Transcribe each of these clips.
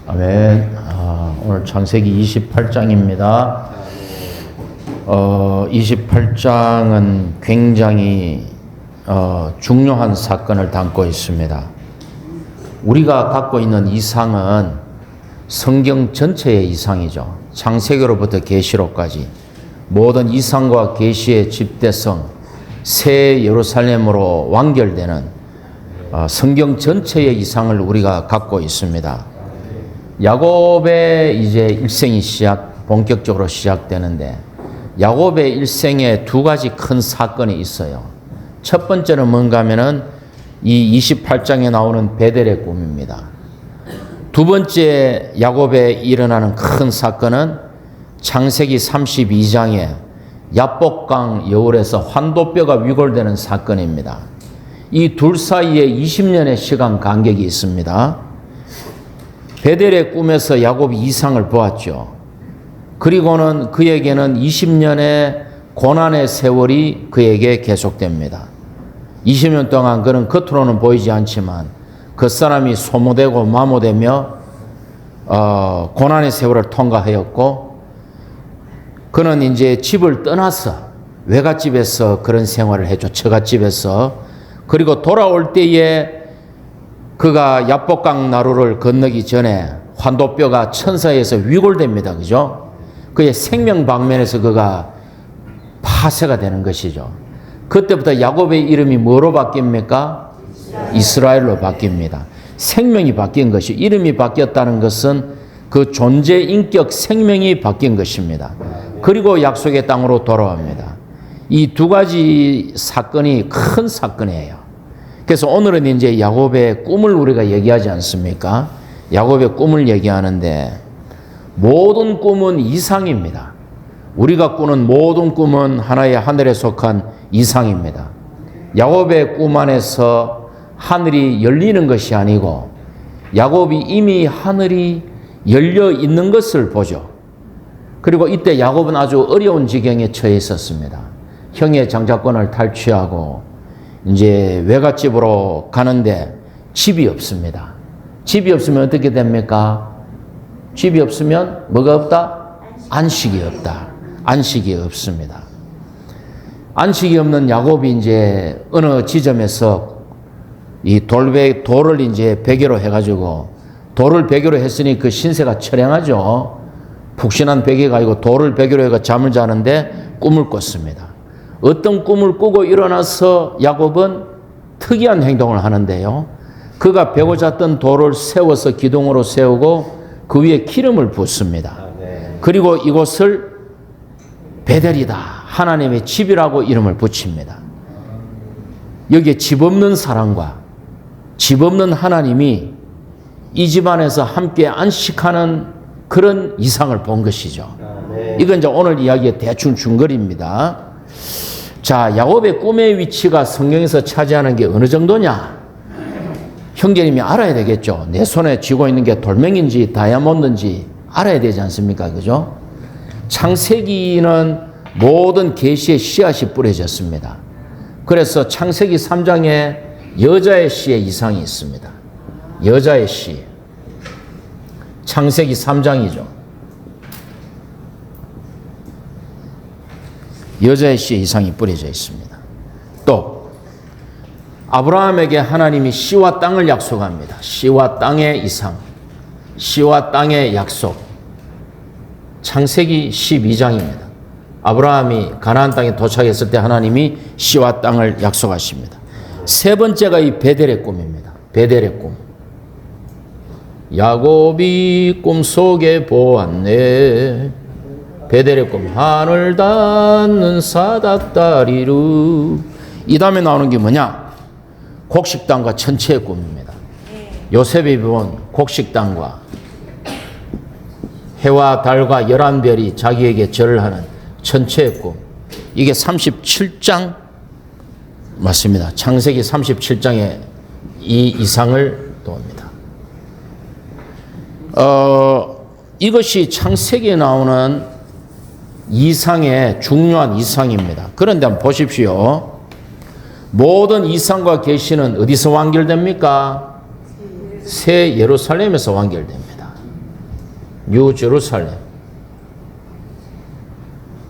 아멘. 오늘 창세기 28장입니다. 28장은 굉장히 중요한 사건을 담고 있습니다. 우리가 갖고 있는 이상은 성경 전체의 이상이죠. 창세기로부터 계시록까지 모든 이상과 계시의 집대성, 새 예루살렘으로 완결되는 성경 전체의 이상을 우리가 갖고 있습니다. 야곱의 이제 일생이 본격적으로 시작되는데, 야곱의 일생에 두 가지 큰 사건이 있어요. 첫 번째는 뭔가 하면은 이 28장에 나오는 베델의 꿈입니다. 두 번째 야곱에 일어나는 큰 사건은 창세기 32장에 야복강 여울에서 환도뼈가 위골되는 사건입니다. 이 둘 사이에 20년의 시간 간격이 있습니다. 베델의 꿈에서 야곱이 이상을 보았죠. 그리고는 그에게는 20년의 고난의 세월이 그에게 계속됩니다. 20년 동안 그는 겉으로는 보이지 않지만 그 사람이 소모되고 마모되며 고난의 세월을 통과하였고, 그는 이제 집을 떠나서 외갓집에서 그런 생활을 했죠. 처갓집에서. 그리고 돌아올 때에 그가 야복강 나루를 건너기 전에 환도뼈가 천사에서 위골됩니다. 그죠? 그의 생명 방면에서 그가 파쇄가 되는 것이죠. 그때부터 야곱의 이름이 뭐로 바뀝니까? 이스라엘로 바뀝니다. 생명이 바뀐 것이, 이름이 바뀌었다는 것은 그 존재, 인격, 생명이 바뀐 것입니다. 그리고 약속의 땅으로 돌아옵니다. 이 두 가지 사건이 큰 사건이에요. 그래서 오늘은 이제 야곱의 꿈을 우리가 얘기하지 않습니까? 야곱의 꿈을 얘기하는데, 모든 꿈은 이상입니다. 우리가 꾸는 모든 꿈은 하나의 하늘에 속한 이상입니다. 야곱의 꿈 안에서 하늘이 열리는 것이 아니고, 야곱이 이미 하늘이 열려 있는 것을 보죠. 그리고 이때 야곱은 아주 어려운 지경에 처해 있었습니다. 형의 장자권을 탈취하고 이제 외갓집으로 가는데 집이 없습니다. 집이 없으면 어떻게 됩니까? 집이 없으면 뭐가 없다? 안식이 없다. 안식이 없습니다. 안식이 없는 야곱이 이제 어느 지점에서 이 돌을 이제 베개로 해가지고, 돌을 베개로 했으니 그 신세가 처량하죠. 푹신한 베개가 아니고 돌을 베개로 해가 잠을 자는데 꿈을 꿨습니다. 어떤 꿈을 꾸고 일어나서 야곱은 특이한 행동을 하는데요. 그가 베고 잤던 돌을 세워서 기둥으로 세우고 그 위에 기름을 붓습니다. 그리고 이곳을 베델이다, 하나님의 집이라고 이름을 붙입니다. 여기에 집 없는 사람과 집 없는 하나님이 이 집안에서 함께 안식하는 그런 이상을 본 것이죠. 이건 이제 오늘 이야기의 대충 중거리입니다. 자, 야곱의 꿈의 위치가 성경에서 차지하는 게 어느 정도냐? 형제님이 알아야 되겠죠. 내 손에 쥐고 있는 게 돌멩인지 다이아몬드인지 알아야 되지 않습니까? 그죠? 창세기는 모든 계시의 씨앗이 뿌려졌습니다. 그래서 창세기 3장에 여자의 씨의 이상이 있습니다. 여자의 씨. 창세기 3장이죠. 여자의 씨의 이상이 뿌려져 있습니다. 또 아브라함에게 하나님이 씨와 땅을 약속합니다. 씨와 땅의 이상, 씨와 땅의 약속. 창세기 12장입니다. 아브라함이 가나안 땅에 도착했을 때 하나님이 씨와 땅을 약속하십니다. 세 번째가 이 베델의 꿈입니다. 베델의 꿈. 야곱이 꿈속에 보았네. 베델의 꿈. 하늘 닿는 사닥다리루. 이 다음에 나오는 게 뭐냐? 곡식당과 천체의 꿈입니다. 요셉이 본 곡식당과 해와 달과 11별이 자기에게 절을 하는 천체의 꿈. 이게 37장 맞습니다. 창세기 37장에 이 이상을 도옵니다. 이것이 창세기에 나오는 이상의 중요한 이상입니다. 그런데 한번 보십시오. 모든 이상과 계시는 어디서 완결됩니까? 새 예루살렘에서 완결됩니다. 뉴 제루살렘.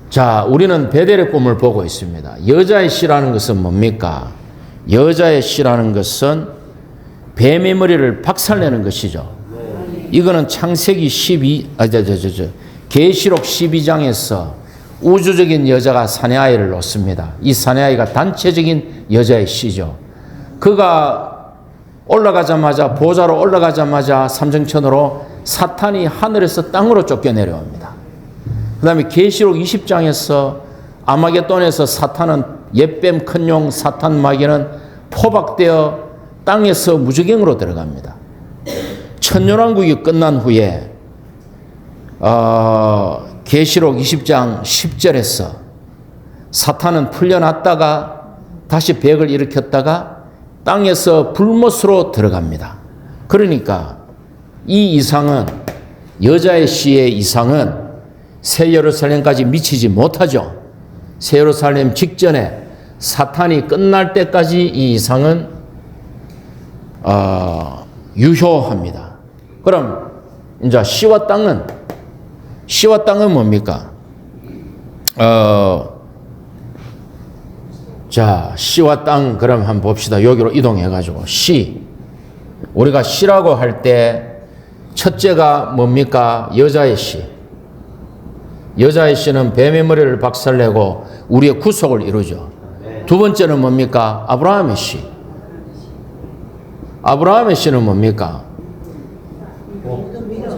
자, 우리는 베델의 꿈을 보고 있습니다. 여자의 씨라는 것은 뭡니까? 여자의 씨라는 것은 뱀의 머리를 박살내는 것이죠. 이거는 창세기 계시록 12장에서 우주적인 여자가 사내아이를 놓습니다. 이 사내아이가 단체적인 여자의 씨죠. 그가 올라가자마자, 보좌로 올라가자마자 삼정천으로 사탄이 하늘에서 땅으로 쫓겨 내려옵니다. 그 다음에 계시록 20장에서 아마겟돈에서 사탄은 옛뱀 큰 용 사탄 마귀는 포박되어 땅에서 무저갱으로 들어갑니다. 천년왕국이 끝난 후에 계시록 20장 10절에서 사탄은 풀려났다가 다시 백을 일으켰다가 땅에서 불못으로 들어갑니다. 그러니까 이 이상은, 여자의 씨의 이상은 새 예루살렘까지 미치지 못하죠. 새 예루살렘 직전에 사탄이 끝날 때까지 이 이상은 유효합니다. 그럼 이제 씨와 땅은 뭡니까? 자, 씨와 땅 그럼 한번 봅시다. 여기로 이동해가지고 씨. 우리가 씨라고 할 때 첫째가 뭡니까? 여자의 씨. 여자의 씨는 뱀의 머리를 박살내고 우리의 구속을 이루죠. 두 번째는 뭡니까? 아브라함의 씨. 아브라함의 씨는 뭡니까?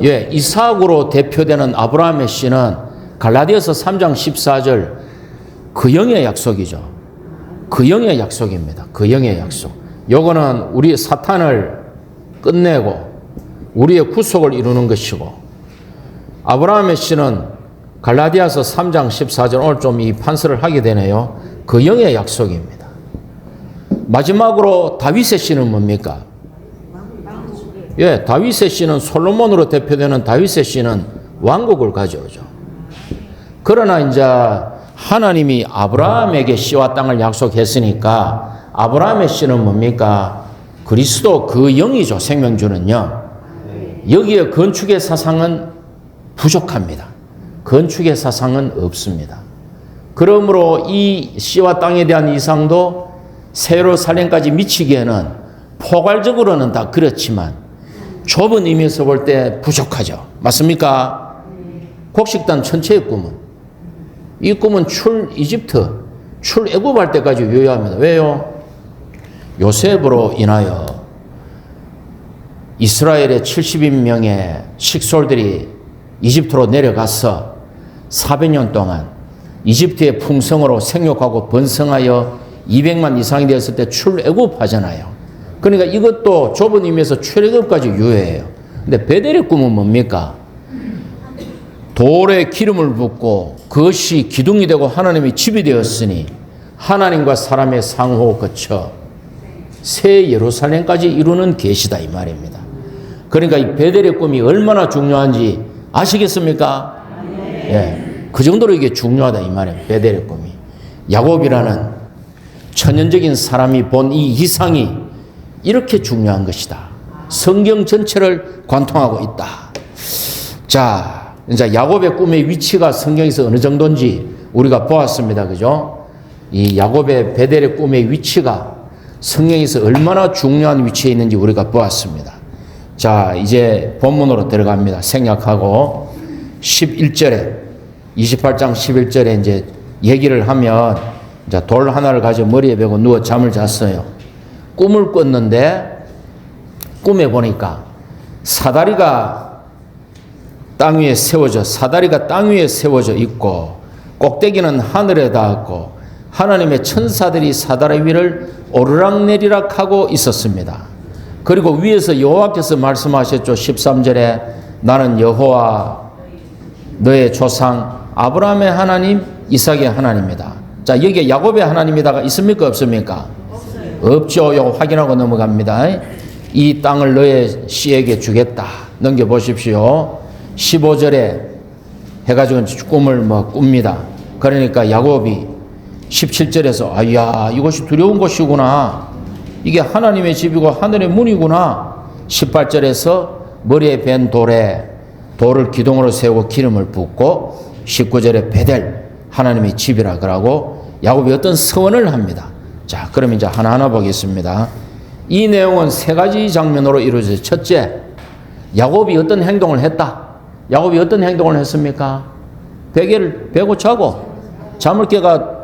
예, 이삭으로 대표되는 아브라함의 씨는 갈라디아서 3장 14절 그 영의 약속이죠. 그 영의 약속입니다. 그 영의 약속. 요거는 우리 사탄을 끝내고 우리의 구속을 이루는 것이고, 아브라함의 씨는 갈라디아서 3장 14절, 오늘 좀 이 판서를 하게 되네요. 그 영의 약속입니다. 마지막으로 다윗의 씨는 뭡니까? 예, 다윗의 씨는 솔로몬으로 대표되는 다윗의 씨는 왕국을 가져오죠. 그러나 이제 하나님이 아브라함에게 씨와 땅을 약속했으니까 아브라함의 씨는 뭡니까? 그리스도 그 영이죠. 생명 주는 영. 여기에 건축의 사상은 부족합니다. 건축의 사상은 없습니다. 그러므로 이 씨와 땅에 대한 이상도 새 예루살렘까지 미치기에는 포괄적으로는 다 그렇지만 좁은 의미에서 볼 때 부족하죠. 맞습니까? 곡식단 전체의 꿈은, 이 꿈은 출애굽할 때까지 유효합니다. 왜요? 요셉으로 인하여 이스라엘의 70인명의 식솔들이 이집트로 내려가서 400년 동안 이집트의 풍성으로 생육하고 번성하여 200만 이상이 되었을 때 출애굽하잖아요. 그러니까 이것도 좁은 의미에서 출애굽까지 유효해요. 근데 베델의 꿈은 뭡니까? 돌에 기름을 붓고 그것이 기둥이 되고 하나님의 집이 되었으니 하나님과 사람의 상호 거쳐 새 예루살렘까지 이루는 계시다 이 말입니다. 그러니까 이 베델의 꿈이 얼마나 중요한지 아시겠습니까? 예, 그 정도로 이게 중요하다 이 말이에요. 베델의 꿈이. 야곱이라는 천연적인 사람이 본 이 이상이 이렇게 중요한 것이다. 성경 전체를 관통하고 있다. 자, 이제 야곱의 꿈의 위치가 성경에서 어느 정도인지 우리가 보았습니다. 그죠? 이 야곱의 베델의 꿈의 위치가 성경에서 얼마나 중요한 위치에 있는지 우리가 보았습니다. 자, 이제 본문으로 들어갑니다. 생략하고 11절에 28장 11절에 이제 얘기를 하면 이제 돌 하나를 가지고 머리에 베고 누워 잠을 잤어요. 꿈을 꿨는데 꿈에 보니까 사다리가 땅 위에 세워져 있고 꼭대기는 하늘에 닿았고 하나님의 천사들이 사다리 위를 오르락내리락 하고 있었습니다. 그리고 위에서 여호와께서 말씀하셨죠. 13절에 나는 여호와 너의 조상 아브라함의 하나님 이삭의 하나님이다. 자, 여기에 야곱의 하나님이다가 있습니까 없습니까? 없죠. 이거 확인하고 넘어갑니다. 이 땅을 너의 씨에게 주겠다. 넘겨보십시오. 15절에 해가지고 꿈을 꿉니다. 그러니까 야곱이 17절에서 아야 이것이 두려운 것이구나. 이게 하나님의 집이고 하늘의 문이구나. 18절에서 머리에 벤 돌에 돌을 기둥으로 세우고 기름을 붓고 19절에 베델 하나님의 집이라 그러고 야곱이 어떤 서원을 합니다. 자, 그럼 이제 하나하나 보겠습니다. 이 내용은 세 가지 장면으로 이루어져요. 첫째, 야곱이 어떤 행동을 했다. 야곱이 어떤 행동을 했습니까? 베개를 베고 자고 잠을 깨가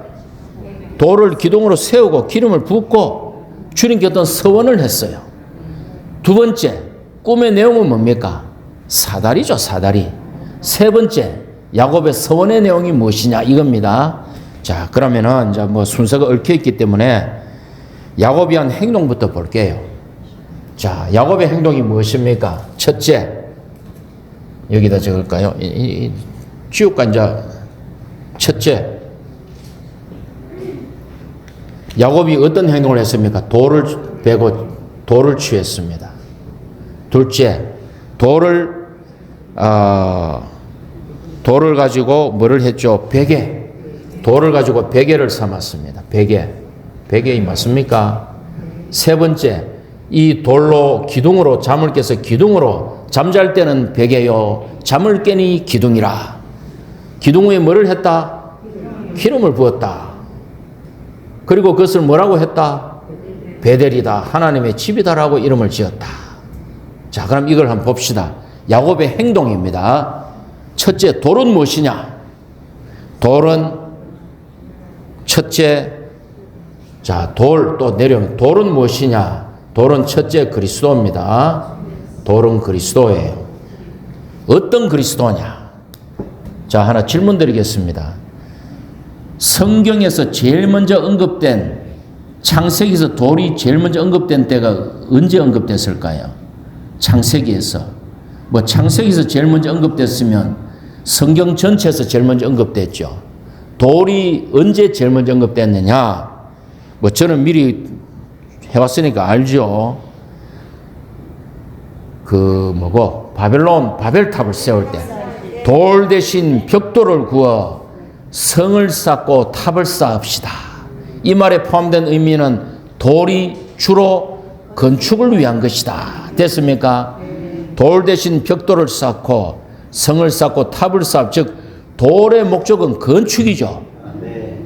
돌을 기둥으로 세우고 기름을 붓고 주님께 어떤 서원을 했어요. 두 번째, 꿈의 내용은 뭡니까? 사다리죠, 사다리. 세 번째, 야곱의 서원의 내용이 무엇이냐 이겁니다. 자, 그러면은 이제 뭐 순서가 얽혀 있기 때문에 야곱이 한 행동부터 볼게요. 자, 야곱의 행동이 무엇입니까? 첫째, 여기다 적을까요? 지우가 이제 첫째, 야곱이 어떤 행동을 했습니까? 돌을 베고 돌을 취했습니다. 둘째, 돌을 가지고 뭐를 했죠? 베개. 돌을 가지고 베개를 삼았습니다. 베개 맞습니까? 세 번째, 이 돌로 기둥으로 잠을 깨서 기둥으로 잠잘 때는 베개요, 잠을 깨니 기둥이라. 기둥 위에 뭐를 했다? 기름을 부었다. 그리고 그것을 뭐라고 했다? 베델이다, 하나님의 집이다라고 이름을 지었다. 자, 그럼 이걸 한번 봅시다. 야곱의 행동입니다. 첫째, 돌은 무엇이냐? 돌은 첫째, 자, 또 내려오면 돌은 무엇이냐? 돌은 첫째 그리스도입니다. 돌은 그리스도예요. 어떤 그리스도냐? 자, 하나 질문 드리겠습니다. 성경에서 제일 먼저 언급된, 창세기에서 돌이 제일 먼저 언급된 때가 언제 언급됐을까요? 창세기에서. 뭐 창세기에서 제일 먼저 언급됐으면 성경 전체에서 제일 먼저 언급됐죠. 돌이 언제 제일 먼저 언급됐느냐? 뭐 저는 미리 해왔으니까 알죠. 바벨탑을 세울 때 돌 대신 벽돌을 구워 성을 쌓고 탑을 쌓읍시다. 이 말에 포함된 의미는 돌이 주로 건축을 위한 것이다. 됐습니까? 돌 대신 벽돌을 쌓고 성을 쌓고 탑을 쌓, 즉 돌의 목적은 건축이죠.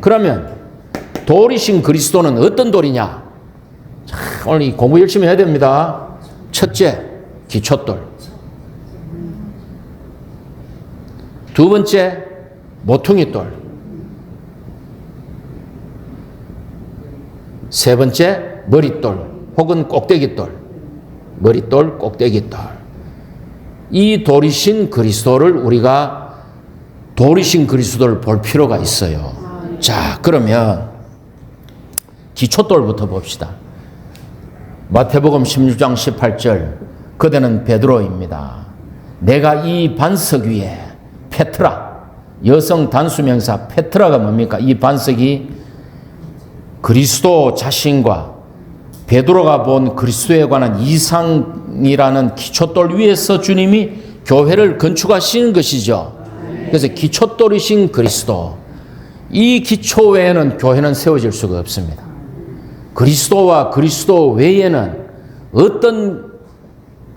그러면 돌이신 그리스도는 어떤 돌이냐? 자, 오늘 이 공부 열심히 해야 됩니다. 첫째, 기초돌. 두 번째, 모퉁이돌. 세 번째, 머릿돌 혹은 꼭대기돌. 머릿돌, 꼭대기돌. 이 돌이신 그리스도를 우리가 돌이신 그리스도를 볼 필요가 있어요. 자, 그러면 기초돌부터 봅시다. 마태복음 16장 18절, 그대는 베드로입니다. 내가 이 반석 위에, 페트라, 여성 단수명사 페트라가 뭡니까? 이 반석이 그리스도 자신과 베드로가 본 그리스도에 관한 이상이라는 기초돌 위에서 주님이 교회를 건축하시는 것이죠. 그래서 기초돌이신 그리스도, 이 기초 외에는 교회는 세워질 수가 없습니다. 그리스도와 그리스도 외에는 어떤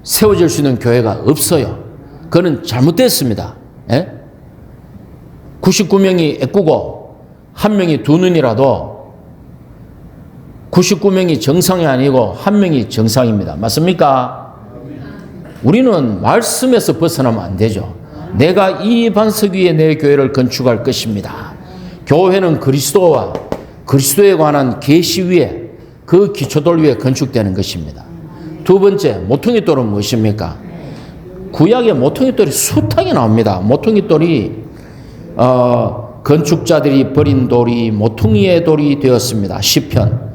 세워질 수 있는 교회가 없어요. 그건 잘못됐습니다. 예? 99명이 애꾸고 한 명이 두 눈이라도 99명이 정상이 아니고 한 명이 정상입니다. 맞습니까? 우리는 말씀에서 벗어나면 안 되죠. 내가 이 반석 위에 내 교회를 건축할 것입니다. 교회는 그리스도와 그리스도에 관한 계시 위에, 그 기초돌 위에 건축되는 것입니다. 두 번째, 모퉁이돌은 무엇입니까? 구약의 모퉁이돌이 숱하게 나옵니다. 모퉁이돌이 건축자들이 버린 돌이 모퉁이의 돌이 되었습니다. 시편,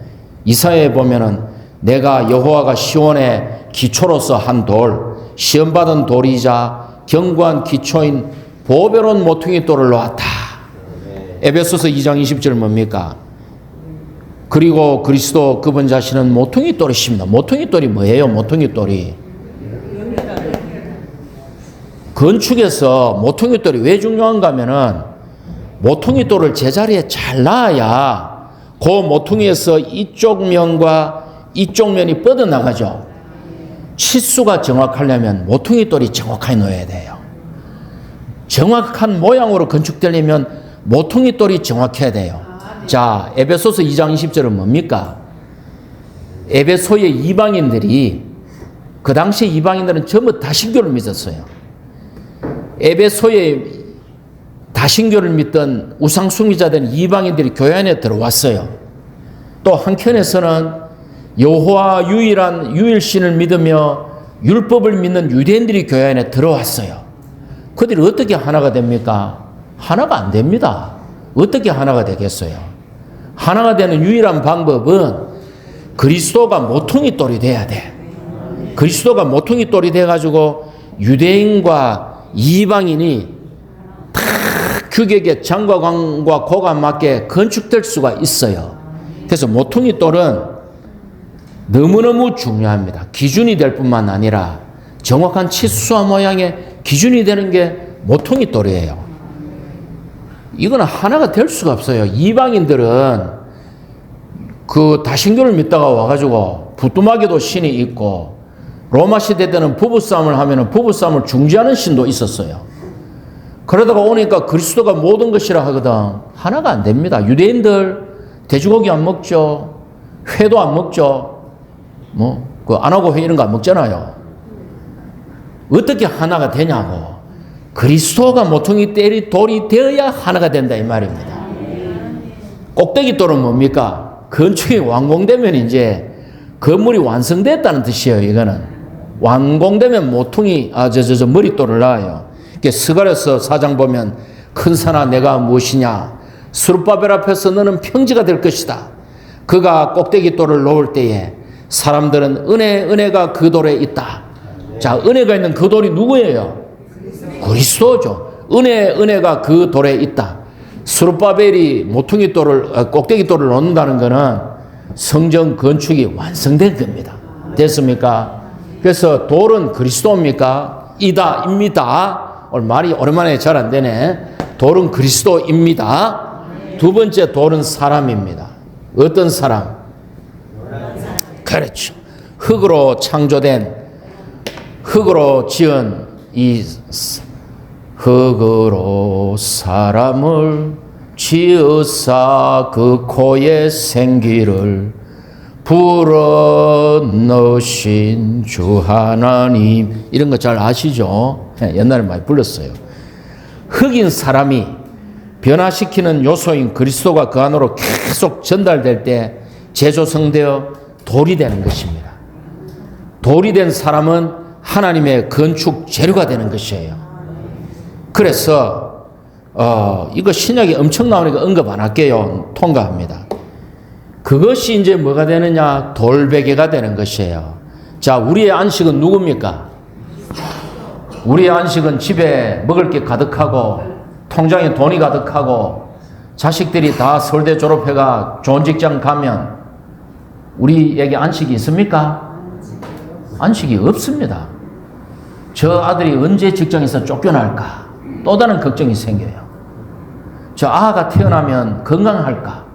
이사야에 보면은 내가 여호와가 시온의 기초로서 한 돌, 시험받은 돌이자 견고한 기초인 보배로운 모퉁이돌을 놓았다. 에베소서 2장 20절 뭡니까? 그리고 그리스도 그분 자신은 모퉁이돌이십니다. 모퉁이돌이 뭐예요? 모퉁이돌이 건축에서 모퉁이돌이 왜 중요한가 하면은 모퉁이돌을 제자리에 잘 놔야 그 모퉁이에서 이쪽 면과 이쪽 면이 뻗어나가죠. 치수가 정확하려면 모퉁이돌이 정확하게 놓여야 돼요. 정확한 모양으로 건축되려면 모퉁이 돌이 정확해야 돼요. 자, 에베소서 2장 20절은 뭡니까? 에베소의 이방인들이, 그 당시 이방인들은 전부 다신교를 믿었어요. 에베소의 다신교를 믿던 우상숭배자된 이방인들이 교회 안에 들어왔어요. 또 한켠에서는 여호와 유일신을 믿으며 율법을 믿는 유대인들이 교회 안에 들어왔어요. 그들이 어떻게 하나가 됩니까? 하나가 안 됩니다. 어떻게 하나가 되겠어요? 하나가 되는 유일한 방법은 그리스도가 모퉁이 돌이 돼야 돼. 그리스도가 모퉁이 돌이 돼가지고 유대인과 이방인이 다 규격의 장과 광과 고가 맞게 건축될 수가 있어요. 그래서 모퉁이 돌은 너무너무 중요합니다. 기준이 될 뿐만 아니라 정확한 치수와 모양의 기준이 되는 게 모퉁이 돌이에요. 이거는 하나가 될 수가 없어요. 이방인들은 그 다신교를 믿다가 와가지고 부뚜막에도 신이 있고, 로마 시대 때는 부부싸움을 하면 부부싸움을 중지하는 신도 있었어요. 그러다가 오니까 그리스도가 모든 것이라 하거든. 하나가 안 됩니다. 유대인들 돼지고기 안 먹죠. 회도 안 먹죠. 안 하고 회 이런 거 안 먹잖아요. 어떻게 하나가 되냐고. 그리스도가 모퉁이 돌이 되어야 하나가 된다 이 말입니다. 꼭대기 돌은 뭡니까? 건축이 완공되면 이제 건물이 완성됐다는 뜻이에요. 이거는 완공되면 모퉁이 머릿돌을 낳아요. 스가랴서 4장 보면 큰 산아 내가 무엇이냐, 스룹바벨 앞에서 너는 평지가 될 것이다. 그가 꼭대기 돌을 놓을 때에 사람들은 은혜가 그 돌에 있다. 자, 은혜가 있는 그 돌이 누구예요? 그리스도죠. 은혜가 그 돌에 있다. 스룹바벨이 모퉁이 돌을, 꼭대기 돌을 놓는다는 것은 성전 건축이 완성된 겁니다. 됐습니까? 그래서 돌은 그리스도입니까? 입니다. 오늘 말이 오랜만에 잘 안 되네. 돌은 그리스도입니다. 두 번째 돌은 사람입니다. 어떤 사람? 그렇죠. 흙으로 지은 이 흙으로 사람을 지으사 그 코에 생기를 불어넣으신 주 하나님. 이런 거 잘 아시죠? 옛날에 많이 불렀어요. 흙인 사람이 변화시키는 요소인 그리스도가 그 안으로 계속 전달될 때 재조성되어 돌이 되는 것입니다. 돌이 된 사람은 하나님의 건축 재료가 되는 것이에요. 그래서 이거 신약에 엄청 나오니까 언급 안 할게요. 통과합니다. 그것이 이제 뭐가 되느냐? 돌베개가 되는 것이에요. 자, 우리의 안식은 누굽니까? 우리의 안식은 집에 먹을 게 가득하고 통장에 돈이 가득하고 자식들이 다 서울대 졸업해가 좋은 직장 가면 우리에게 안식이 있습니까? 안식이 없습니다. 저 아들이 언제 직장에서 쫓겨날까? 또 다른 걱정이 생겨요. 저 아가 태어나면 건강할까?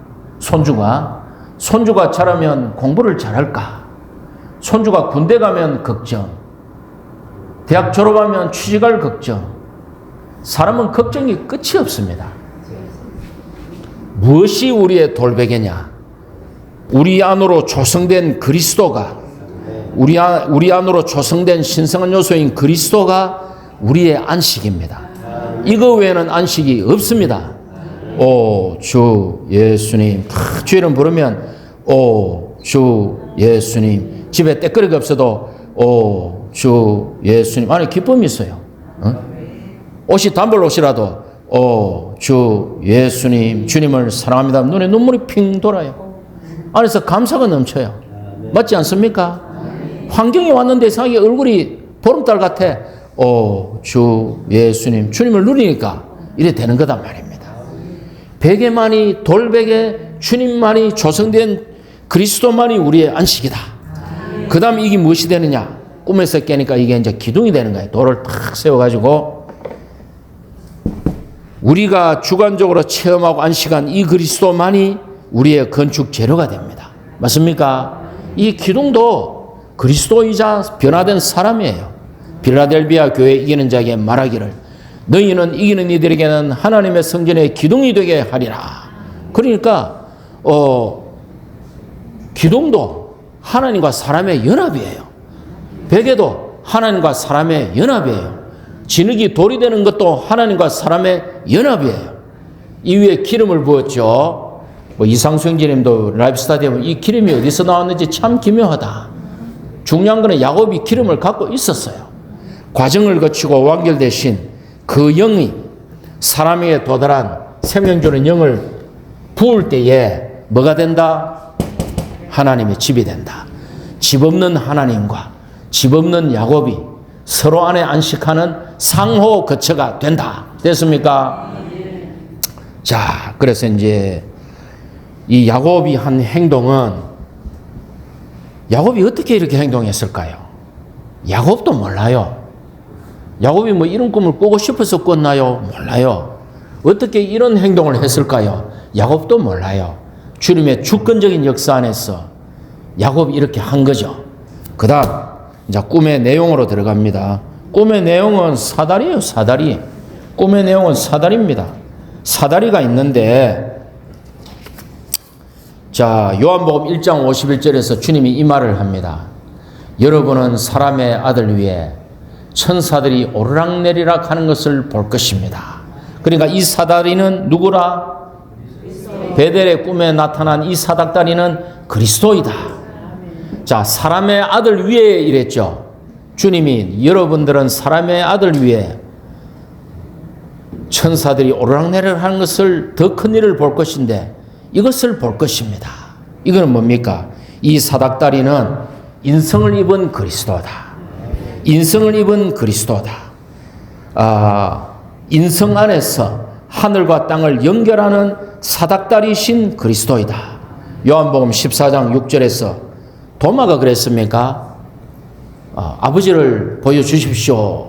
손주가 자라면 공부를 잘할까? 손주가 군대 가면 걱정. 대학 졸업하면 취직할 걱정. 사람은 걱정이 끝이 없습니다. 무엇이 우리의 돌베개냐? 우리 안으로 조성된 그리스도가, 우리 안으로 조성된 신성한 요소인 그리스도가 우리의 안식입니다. 이거 외에는 안식이 없습니다. 오 주 예수님. 주 이름 부르면 오 주 예수님. 집에 때거리가 없어도 오 주 예수님. 안에 기쁨이 있어요. 옷이 단벌 옷이라도 오 주 예수님, 주님을 사랑합니다. 눈에 눈물이 핑 돌아요. 안에서 감사가 넘쳐요. 맞지 않습니까? 환경이 왔는데 자기 얼굴이 보름달 같아. 오 주 예수님, 주님을 누리니까 이래 되는 거단 말입니다. 베개만이, 돌베개, 주님만이 조성된 그리스도만이 우리의 안식이다. 그 다음 이게 무엇이 되느냐? 꿈에서 깨니까 이게 이제 기둥이 되는 거예요. 돌을 탁 세워가지고 우리가 주관적으로 체험하고 안식한 이 그리스도만이 우리의 건축 재료가 됩니다. 맞습니까? 이 기둥도 그리스도이자 변화된 사람이에요. 필라델비아 교회 이기는 자에게 말하기를 너희는 이기는 이들에게는 하나님의 성전의 기둥이 되게 하리라. 그러니까 기둥도 하나님과 사람의 연합이에요. 베개도 하나님과 사람의 연합이에요. 진흙이 돌이 되는 것도 하나님과 사람의 연합이에요. 이 위에 기름을 부었죠. 이상수 형제님도 라이브 스타디에 보면 이 기름이 어디서 나왔는지 참 기묘하다. 중요한 것은 야곱이 기름을 갖고 있었어요. 과정을 거치고 완결되신 그 영이 사람에게 도달한 생명 주는 영을 부을 때에 뭐가 된다? 하나님의 집이 된다. 집 없는 하나님과 집 없는 야곱이 서로 안에 안식하는 상호 거처가 된다. 됐습니까? 자, 그래서 이제 이 야곱이 한 행동은 야곱이 어떻게 이렇게 행동했을까요? 야곱도 몰라요. 야곱이 뭐 이런 꿈을 꾸고 싶어서 꿨나요? 몰라요. 어떻게 이런 행동을 했을까요? 야곱도 몰라요. 주님의 주권적인 역사 안에서 야곱이 이렇게 한 거죠. 그 다음 이제 꿈의 내용으로 들어갑니다. 꿈의 내용은 사다리예요. 사다리. 꿈의 내용은 사다리입니다. 사다리가 있는데 자, 요한복음 1장 51절에서 주님이 이 말을 합니다. 여러분은 사람의 아들 위에 천사들이 오르락내리락 하는 것을 볼 것입니다. 그러니까 이 사다리는 누구라? 베델의 꿈에 나타난 이 사닥다리는 그리스도이다. 자, 사람의 아들 위에 이랬죠. 주님이 여러분들은 사람의 아들 위에 천사들이 오르락내리락 하는 것을 더 큰 일을 볼 것인데 이것을 볼 것입니다. 이거는 뭡니까? 이 사닥다리는 인성을 입은 그리스도다. 인성을 입은 그리스도다. 인성 안에서 하늘과 땅을 연결하는 사닥다리신 그리스도이다. 요한복음 14장 6절에서 도마가 그랬습니까? 아버지를 보여주십시오.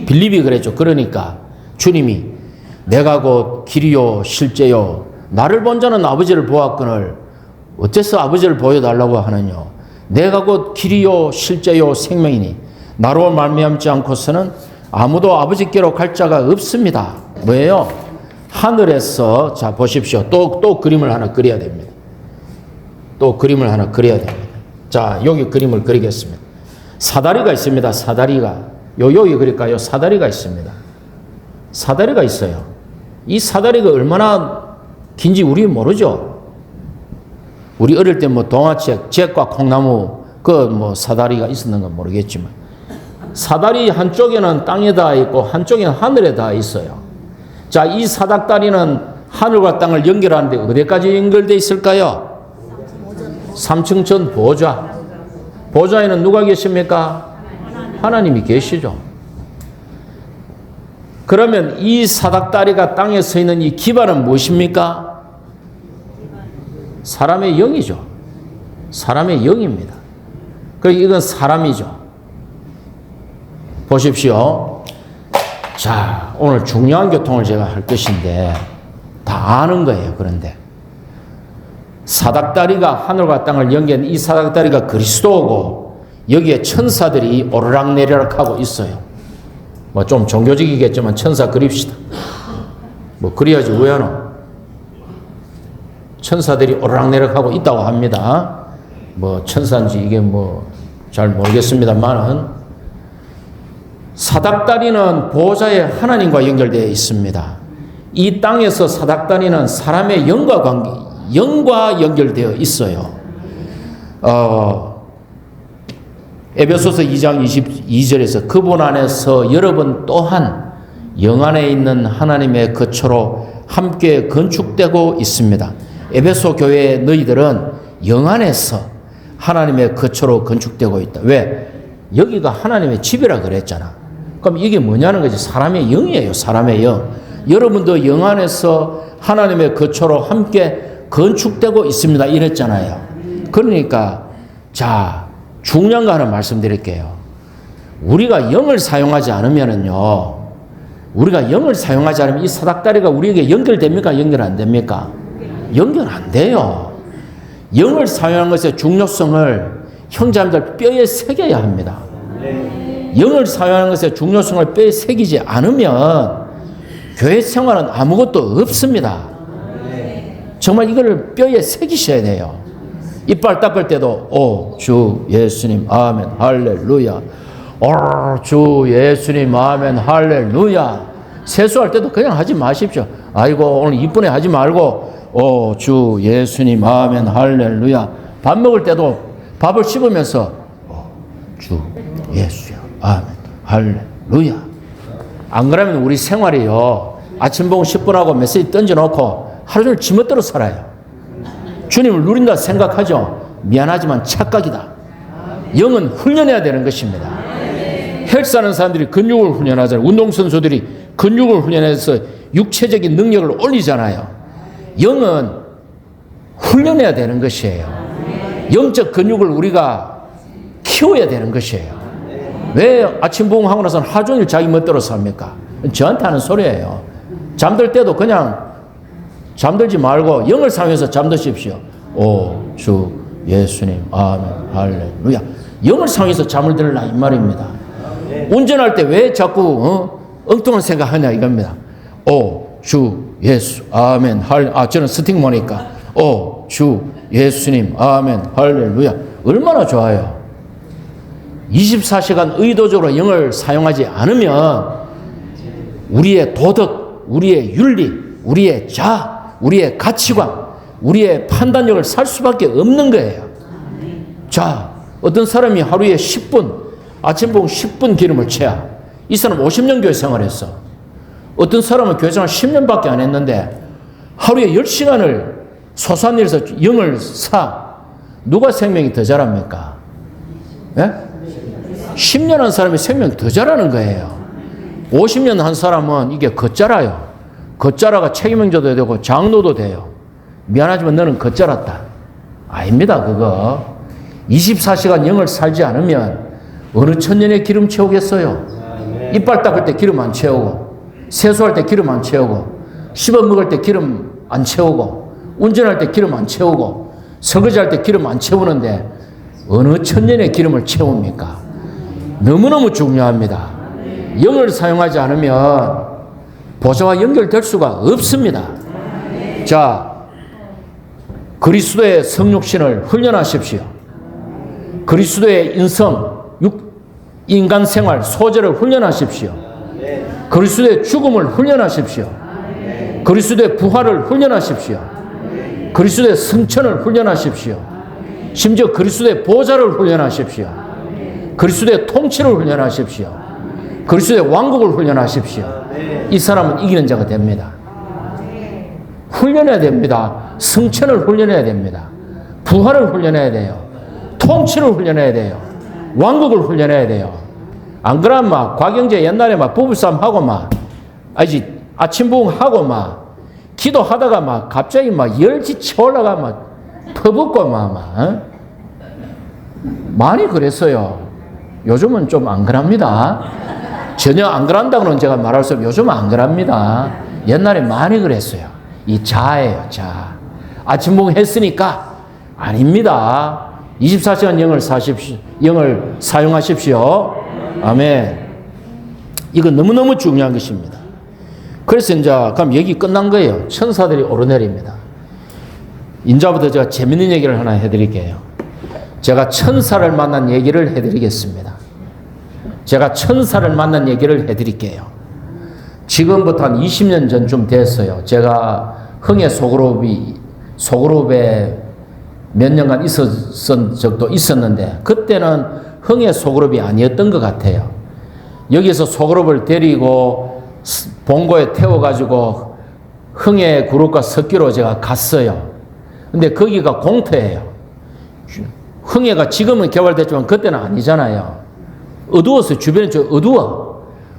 빌립이 그랬죠. 그러니까 주님이 내가 곧 길이요 실제요 나를 본 자는 아버지를 보았거늘 어째서 아버지를 보여달라고 하느냐. 내가 곧 길이요 실제요 생명이니 나로 말미암지 않고서는 아무도 아버지께로 갈 자가 없습니다. 뭐예요? 하늘에서 자 보십시오. 또 그림을 하나 그려야 됩니다. 또 그림을 하나 그려야 됩니다. 자, 여기 그림을 그리겠습니다. 사다리가 있습니다. 사다리가 여기 그릴까요? 사다리가 있습니다. 사다리가 있어요. 이 사다리가 얼마나 긴지 우리 모르죠. 우리 어릴 때 뭐 동화책 잭과 콩나무 그 뭐 사다리가 있었는 건 모르겠지만 사다리 한쪽에는 땅에 닿아 있고 한쪽에는 하늘에 닿아 있어요. 자, 이 사닥다리는 하늘과 땅을 연결하는데 어디까지 연결되어 있을까요? 3층 전 보좌. 보좌에는 누가 계십니까? 하나님이 계시죠. 그러면 이 사닥다리가 땅에 서 있는 이 기반은 무엇입니까? 사람의 영이죠. 사람의 영입니다. 그러니까 이건 사람이죠. 보십시오. 자, 오늘 중요한 교통을 제가 할 것인데 다 아는 거예요. 그런데 사닥다리가 하늘과 땅을 연결한 이 사닥다리가 그리스도고 여기에 천사들이 오르락내리락 하고 있어요. 뭐 좀 종교적이겠지만 천사 그립시다. 뭐 그래야지 왜 하노? 천사들이 오르락내리락 하고 있다고 합니다. 뭐 천사인지 이게 뭐 잘 모르겠습니다만은 사닥다리는 보호자의 하나님과 연결되어 있습니다. 이 땅에서 사닥다리는 사람의 영과 연결되어 있어요. 에베소서 2장 22절에서 그분 안에서 여러분 또한 영 안에 있는 하나님의 거처로 함께 건축되고 있습니다. 에베소 교회의 너희들은 영 안에서 하나님의 거처로 건축되고 있다. 왜? 여기가 하나님의 집이라 그랬잖아. 그럼 이게 뭐냐는 거지. 사람의 영이에요. 사람의 영. 여러분도 영 안에서 하나님의 거처로 함께 건축되고 있습니다. 이랬잖아요. 그러니까 자, 중요한 거 하나 말씀드릴게요. 우리가 영을 사용하지 않으면은요. 우리가 영을 사용하지 않으면 이 사닥다리가 우리에게 연결됩니까? 연결 안 됩니까? 연결 안 돼요. 영을 사용하는 것의 중요성을 형제자매들 뼈에 새겨야 합니다. 영을 사용하는 것의 중요성을 뼈에 새기지 않으면 교회 생활은 아무것도 없습니다. 정말 이거를 뼈에 새기셔야 돼요. 이빨 닦을 때도 오 주 예수님 아멘 할렐루야. 오 주 예수님 아멘 할렐루야. 세수할 때도 그냥 하지 마십시오. 아이고 오늘 이쁘네 하지 말고 오 주 예수님 아멘 할렐루야. 밥 먹을 때도 밥을 씹으면서 주 예수야 아멘 할렐루야. 안 그러면 우리 생활이요 아침 보고 10분 하고 메시지 던져놓고 하루 종일 지멋대로 살아요. 주님을 누린다 생각하죠. 미안하지만 착각이다. 영은 훈련해야 되는 것입니다. 헬스하는 사람들이 근육을 훈련하잖아요. 운동선수들이 근육을 훈련해서 육체적인 능력을 올리잖아요. 영은 훈련해야 되는 것이에요. 영적 근육을 우리가 키워야 되는 것이에요. 왜 아침 부흥하고 나서는 하루 종일 자기 멋대로 삽니까? 저한테 하는 소리예요. 잠들 때도 그냥 잠들지 말고 영을 사용해서 잠드십시오. 오 주 예수님 아멘 할렐루야. 영을 사용해서 잠을 들라 이 말입니다. 운전할 때 왜 자꾸 엉뚱한 생각하냐 이겁니다. 오 주 예수 아멘 할렐루야. 저는 스팅 모니까 오 주 예수님 아멘 할렐루야. 얼마나 좋아요. 24시간 의도적으로 영을 사용하지 않으면 우리의 도덕, 우리의 윤리, 우리의 자아, 우리의 가치관, 우리의 판단력을 살 수밖에 없는 거예요. 자, 어떤 사람이 하루에 10분, 아침 보고 10분 기름을 채야. 이 사람 50년 교회 생활했어. 어떤 사람은 교회 생활 10년밖에 안 했는데 하루에 10시간을 소소한 일에서 영을 사. 누가 생명이 더 잘합니까? 예? 10년 한 사람이 생명 더 잘하는 거예요. 50년 한 사람은 이게 겉잘아요. 겉자라가 책임형제도 되고 장로도 돼요. 미안하지만 너는 겉자랐다. 아닙니다 그거. 24시간 영을 살지 않으면 어느 천년에 기름 채우겠어요. 이빨 닦을 때 기름 안 채우고 세수할 때 기름 안 채우고 씹어먹을 때 기름 안 채우고 운전할 때 기름 안 채우고 설거지할 때 기름 안 채우는데 어느 천년에 기름을 채웁니까? 너무너무 중요합니다. 영을 사용하지 않으면 보좌와 연결될 수가 없습니다. 자, 그리스도의 성육신을 훈련하십시오. 그리스도의 인성, 인간 생활, 소재를 훈련하십시오. 그리스도의 죽음을 훈련하십시오. 그리스도의 부활을 훈련하십시오. 그리스도의 승천을 훈련하십시오. 심지어 그리스도의 보좌를 훈련하십시오. 그리스도의 통치를 훈련하십시오. 그리스도의 왕국을 훈련하십시오. 이 사람은 이기는 자가 됩니다. 훈련해야 됩니다. 승천을 훈련해야 됩니다. 부활을 훈련해야 돼요. 통치를 훈련해야 돼요. 왕국을 훈련해야 돼요. 안 그러면 막 곽영재 옛날에 막 부부싸움 하고 막 아침 부흥 하고 막 기도하다가 막 갑자기 막 열지쳐 올라가 막 퍼붓고 막 많이 그랬어요. 요즘은 좀 안 그럽니다. 전혀 안 그런다고는 제가 말할 수 없어요. 요즘은 안 그럽니다. 옛날에 많이 그랬어요. 이 자예요, 자. 아침 부흥 했으니까 아닙니다. 24시간 영을 사용하십시오. 아멘. 이거 너무너무 중요한 것입니다. 그래서 이제 그럼 얘기 끝난 거예요. 천사들이 오르내립니다. 인자부터 제가 재밌는 얘기를 하나 해드릴게요. 제가 천사를 만난 얘기를 해드리겠습니다. 제가 천사를 만난 얘기를 해드릴게요. 지금부터 한 20년 전쯤 됐어요. 제가 흥의 소그룹에 몇 년간 있었던 적도 있었는데 그때는 흥의 소그룹이 아니었던 것 같아요. 여기서 소그룹을 데리고 본고에 태워가지고 흥의 그룹과 섞기로 제가 갔어요. 근데 거기가 공터예요. 흥회가 지금은 개발됐지만 그때는 아니잖아요. 어두워서 주변이 좀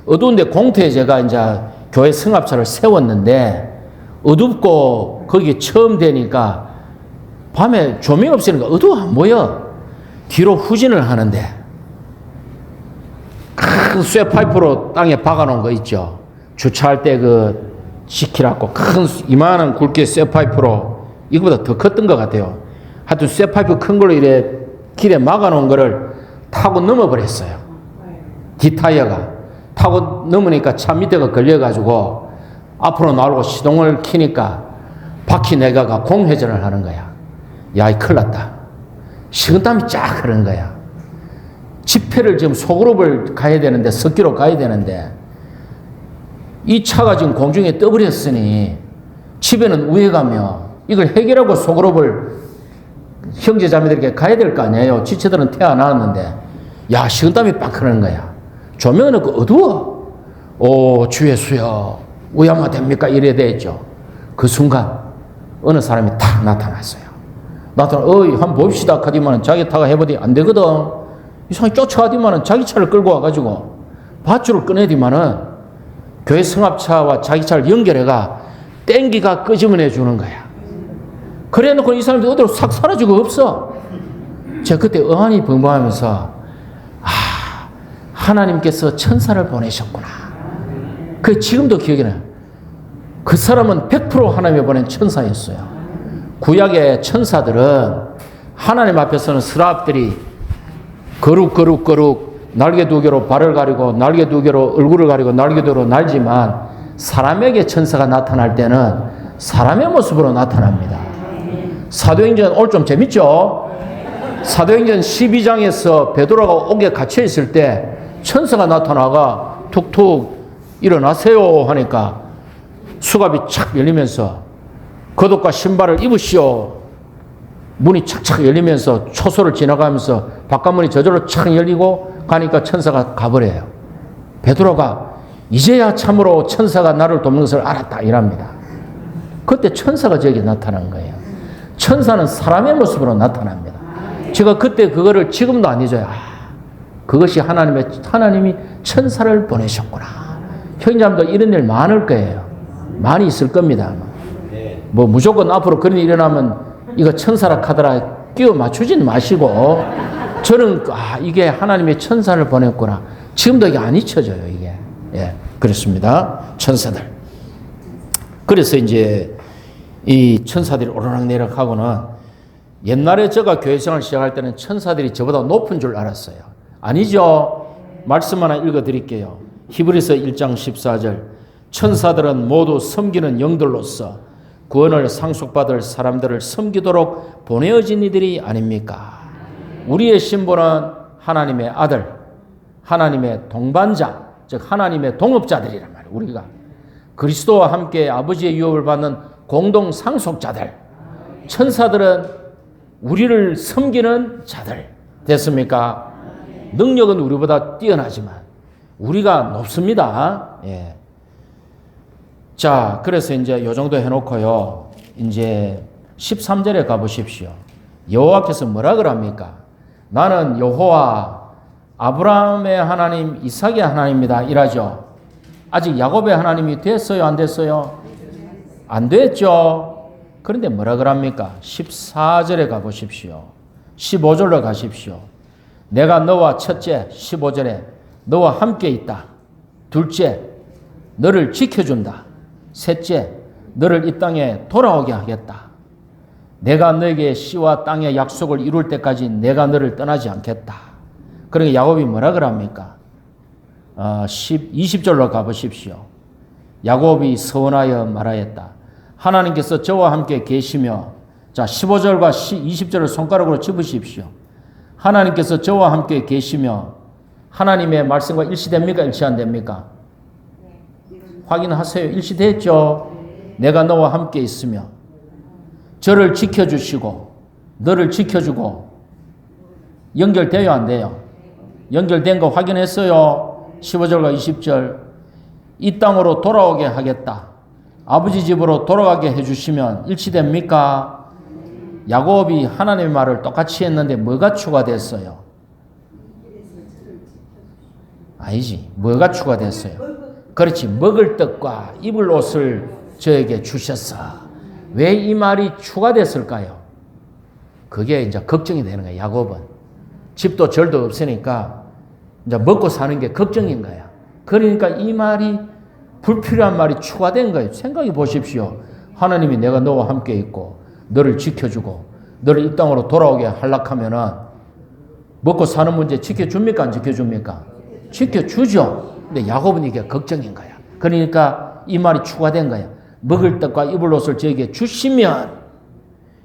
어두운데 공터에 제가 이제 교회 승합차를 세웠는데 어둡고 거기 처음 되니까 밤에 조명 없으니까 어두워 안 보여. 뒤로 후진을 하는데 큰 쇠파이프로 땅에 박아놓은 거 있죠. 주차할 때 그 지키라고 큰 이만한 굵게 쇠파이프로 이거보다 더 컸던 것 같아요. 하여튼 쇠파이프 큰 걸로 이래 길에 막아놓은 거를 타고 넘어버렸어요. 뒷타이어가 타고 넘으니까 차 밑에가 걸려가지고 앞으로 나오고 시동을 키니까 바퀴 내가가 공회전을 하는 거야. 야, 이 큰일 났다. 식은땀이 쫙 흐르는 거야. 집회를 지금 소그룹을 가야 되는데, 석기로 가야 되는데, 이 차가 지금 공중에 떠버렸으니 집에는 우회가며 이걸 해결하고 소그룹을 형제자매들에게 가야 될 거 아니에요. 지체들은 태어나왔는데, 야, 식은땀이 빡 흐르는 거야. 조명은 그 어두워. 오, 주 예수여, 우야마 됩니까? 이래야 되겠죠. 그 순간 어느 사람이 탁 나타났어요. 어이, 한번 봅시다. 하디만은 자기 타가 해보디 안 되거든. 이 사람이 쫓아가디만은 자기 차를 끌고 와가지고 밧줄을 꺼내디만은 교회 승합차와 자기 차를 연결해가 땡기가 끄집어내 주는 거야. 그래 놓고 이 사람이 어디로 싹 사라지고 없어. 제가 그때 어안이 벙벙하면서, 하나님께서 천사를 보내셨구나. 그 지금도 기억이 나요. 그 사람은 100% 하나님이 보낸 천사였어요. 구약의 천사들은 하나님 앞에서는 스라합들이 거룩 날개 두 개로 발을 가리고 날개 두 개로 얼굴을 가리고 날개 두 개로 날지만, 사람에게 천사가 나타날 때는 사람의 모습으로 나타납니다. 사도행전 오늘 좀 재밌죠? 사도행전 12장에서 베드로가 옥에 갇혀 있을 때 천사가 나타나가 툭툭 일어나세요 하니까 수갑이 착 열리면서 겉옷과 신발을 입으시오. 문이 착착 열리면서 초소를 지나가면서 바깥문이 저절로 착 열리고 가니까 천사가 가버려요. 베드로가 이제야 참으로 천사가 나를 돕는 것을 알았다 이랍니다. 그때 천사가 저에게 나타난 거예요. 천사는 사람의 모습으로 나타납니다. 제가 그때 그거를 지금도 안 잊어요. 그것이 하나님이 천사를 보내셨구나. 형제자매도 이런 일 많을 거예요. 많이 있을 겁니다. 뭐 무조건 앞으로 그런 일이 일어나면 이거 천사라 카더라 끼워 맞추지는 마시고, 저는 이게 하나님의 천사를 보냈구나. 지금도 이게 안 잊혀져요. 이게. 예, 그렇습니다. 천사들. 그래서 이제 이 천사들이 오르락내리락 하고는, 옛날에 제가 교회생활 시작할 때는 천사들이 저보다 높은 줄 알았어요. 아니죠. 말씀 하나 읽어드릴게요. 히브리서 1장 14절. 천사들은 모두 섬기는 영들로서 구원을 상속받을 사람들을 섬기도록 보내어진 이들이 아닙니까? 우리의 신분은 하나님의 아들, 하나님의 동반자, 즉 하나님의 동업자들이란 말이에요. 우리가 그리스도와 함께 아버지의 유업을 받는 공동 상속자들. 천사들은 우리를 섬기는 자들 됐습니까? 능력은 우리보다 뛰어나지만 우리가 높습니다. 예. 자, 그래서 이제 요 정도 해놓고요. 이제 13절에 가보십시오. 여호와께서 뭐라 그럽니까? 나는 여호와 아브라함의 하나님, 이삭의 하나님이다 이라죠. 아직 야곱의 하나님이 됐어요? 안 됐어요? 안 됐죠. 그런데 뭐라 그럽니까? 14절에 가보십시오. 15절로 가십시오. 내가 너와 첫째, 15절에 너와 함께 있다. 둘째, 너를 지켜준다. 셋째, 너를 이 땅에 돌아오게 하겠다. 내가 너에게 씨와 땅의 약속을 이룰 때까지 내가 너를 떠나지 않겠다. 그러니까 야곱이 뭐라 그럽니까? 20절로 가보십시오. 야곱이 서원하여 말하였다. 하나님께서 저와 함께 계시며, 자 15절과 20절을 손가락으로 집으십시오. 하나님께서 저와 함께 계시며 하나님의 말씀과 일치됩니까? 일치 안 됩니까? 확인하세요. 일치됐죠? 내가 너와 함께 있으며 저를 지켜주시고 너를 지켜주고, 연결돼요? 안 돼요? 연결된 거 확인했어요. 15절과 20절. 이 땅으로 돌아오게 하겠다. 아버지 집으로 돌아가게 해주시면 일치됩니까? 야곱이 하나님의 말을 똑같이 했는데 뭐가 추가됐어요? 아니지. 뭐가 추가됐어요? 그렇지. 먹을 떡과 입을 옷을 저에게 주셨어. 왜 이 말이 추가됐을까요? 그게 이제 걱정이 되는 거야. 야곱은 집도 절도 없으니까 이제 먹고 사는 게 걱정인 거야. 그러니까 이 말이 불필요한 말이 추가된 거예요. 생각해 보십시오. 하나님이 내가 너와 함께 있고 너를 지켜주고 너를 이 땅으로 돌아오게 하려하면은 먹고 사는 문제 지켜줍니까? 안 지켜줍니까? 지켜주죠. 근데 야곱은 이게 걱정인 거야. 그러니까 이 말이 추가된 거예요. 먹을 떡과 입을 옷을 저에게 주시면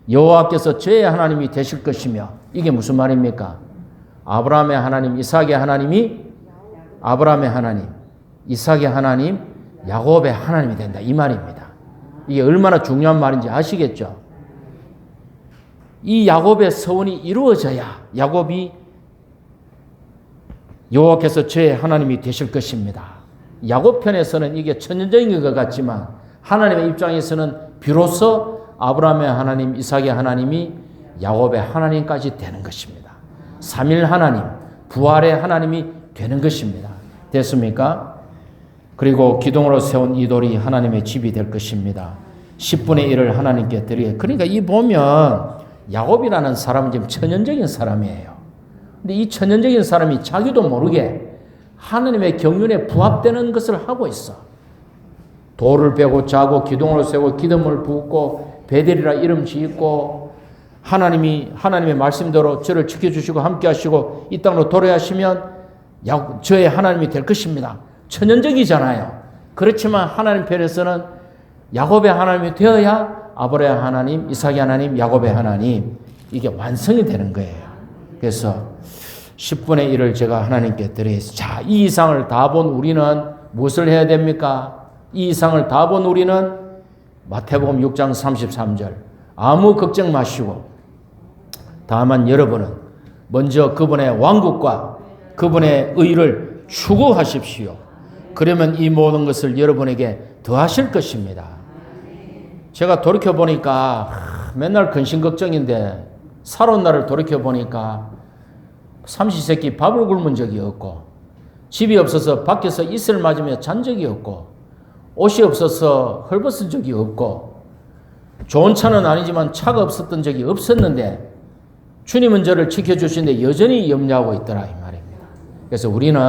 여호와께서 저의 하나님이 되실 것이며, 이게 무슨 말입니까? 아브라함의 하나님, 이삭의 하나님이 아브라함의 하나님, 이삭의 하나님, 야곱의 하나님이 된다, 이 말입니다. 이게 얼마나 중요한 말인지 아시겠죠? 이 야곱의 서원이 이루어져야 야곱이 여호와께서 저의 하나님이 되실 것입니다. 야곱 편에서는 이게 천연적인 것 같지만 하나님의 입장에서는 비로소 아브라함의 하나님, 이삭의 하나님이 야곱의 하나님까지 되는 것입니다. 삼일 하나님, 부활의 하나님이 되는 것입니다. 됐습니까? 그리고 기둥으로 세운 이 돌이 하나님의 집이 될 것입니다. 10분의 1을 하나님께 드리게. 그러니까 이 보면 야곱이라는 사람은 지금 천연적인 사람이에요. 근데 이 천연적인 사람이 자기도 모르게 하나님의 경륜에 부합되는 것을 하고 있어. 돌을 베고 자고 기둥으로 세우고 기름을 붓고 베델이라 이름 짓고 하나님의 말씀대로 저를 지켜주시고 함께 하시고 이 땅으로 도래하시면 저의 하나님이 될 것입니다. 천연적이잖아요. 그렇지만 하나님 편에서는 야곱의 하나님이 되어야 아브라함의 하나님, 이삭의 하나님, 야곱의 하나님, 이게 완성이 되는 거예요. 그래서 10분의 1을 제가 하나님께 드리겠습니다. 자, 이 이상을 다 본 우리는 무엇을 해야 됩니까? 이 이상을 다 본 우리는 마태복음 6장 33절 아무 걱정 마시고 다만 여러분은 먼저 그분의 왕국과 그분의 의를 추구하십시오. 그러면 이 모든 것을 여러분에게 더하실 것입니다. 제가 돌이켜보니까 맨날 근심 걱정인데 살아온 날을 돌이켜보니까 삼시세끼 밥을 굶은 적이 없고 집이 없어서 밖에서 이슬 맞으며 잔 적이 없고 옷이 없어서 헐벗은 적이 없고 좋은 차는 아니지만 차가 없었던 적이 없었는데 주님은 저를 지켜주시는데 여전히 염려하고 있더라 이 말입니다. 그래서 우리는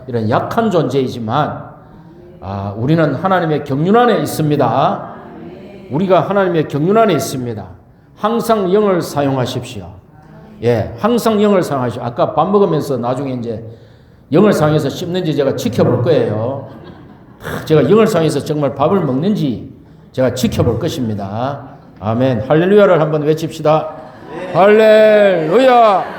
이런 약한 존재이지만 우리는 하나님의 경륜 안에 있습니다. 우리가 하나님의 경륜 안에 있습니다. 항상 영을 사용하십시오. 예, 항상 영을 사용하십시오. 아까 밥 먹으면서 나중에 이제 영을 사용해서 씹는지 제가 지켜볼 거예요. 제가 영을 사용해서 정말 밥을 먹는지 제가 지켜볼 것입니다. 아멘. 할렐루야를 한번 외칩시다. 할렐루야.